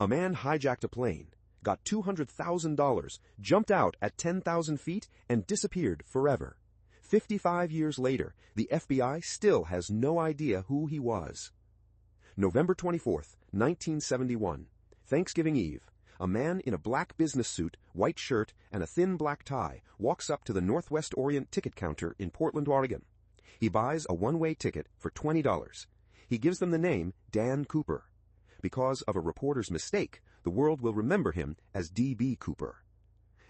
A man hijacked a plane, got $200,000, jumped out at 10,000 feet, and disappeared forever. 55 years later, the FBI still has no idea who he was. November 24th, 1971, Thanksgiving Eve. A man in a black business suit, white shirt, and a thin black tie walks up to the Northwest Orient ticket counter in Portland, Oregon. He buys a one-way ticket for $20. He gives them the name Dan Cooper. Because of a reporter's mistake, the world will remember him as D.B. Cooper.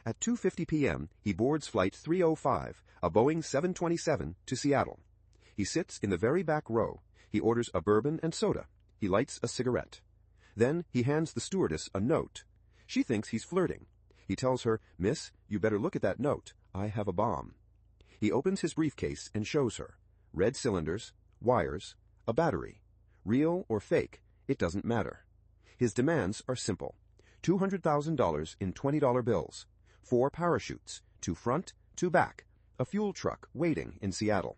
At 2:50 p.m., he boards Flight 305, a Boeing 727, to Seattle. He sits in the very back row. He orders a bourbon and soda. He lights a cigarette. Then he hands the stewardess a note. She thinks he's flirting. He tells her, "Miss, you better look at that note. I have a bomb." He opens his briefcase and shows her. Red cylinders, wires, a battery. Real or fake, it doesn't matter. His demands are simple. $200,000 in $20 bills. 4 parachutes, 2 front, 2 back. A fuel truck waiting in Seattle.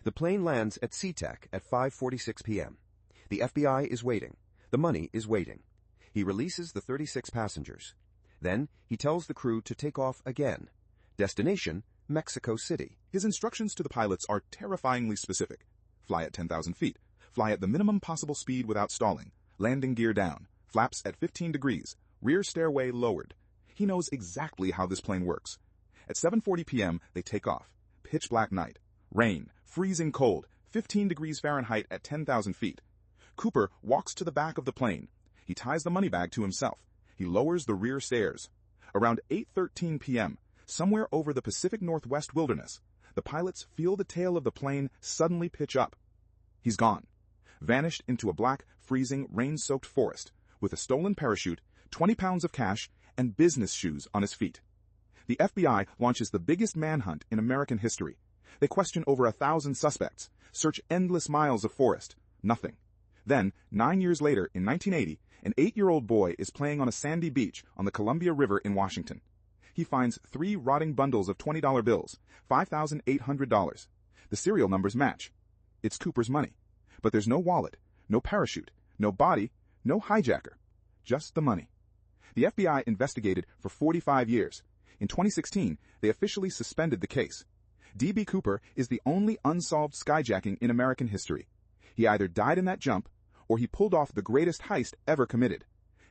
The plane lands at SeaTac at 5:46 p.m. The FBI is waiting. The money is waiting. He releases the 36 passengers. Then he tells the crew to take off again. Destination, Mexico City. His instructions to the pilots are terrifyingly specific. Fly at 10,000 feet. Fly at the minimum possible speed without stalling. Landing gear down. Flaps at 15 degrees. Rear stairway lowered. He knows exactly how this plane works. At 7:40 p.m., they take off. Pitch black night. Rain. Freezing cold. 15 degrees Fahrenheit at 10,000 feet. Cooper walks to the back of the plane. He ties the money bag to himself. He lowers the rear stairs. Around 8:13 p.m., somewhere over the Pacific Northwest wilderness, the pilots feel the tail of the plane suddenly pitch up. He's gone. Vanished into a black, freezing, rain-soaked forest with a stolen parachute, 20 pounds of cash, and business shoes on his feet. The FBI launches the biggest manhunt in American history. They question over 1,000 suspects, search endless miles of forest. Nothing. Then, 9 years later, in 1980, an 8-year-old boy is playing on a sandy beach on the Columbia River in Washington. He finds 3 rotting bundles of $20 bills, $5,800. The serial numbers match. It's Cooper's money. But there's no wallet, no parachute, no body, no hijacker. Just the money. The FBI investigated for 45 years. In 2016, they officially suspended the case. D.B. Cooper is the only unsolved skyjacking in American history. He either died in that jump, or he pulled off the greatest heist ever committed.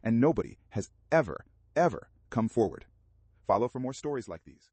And nobody has ever come forward. Follow for more stories like these.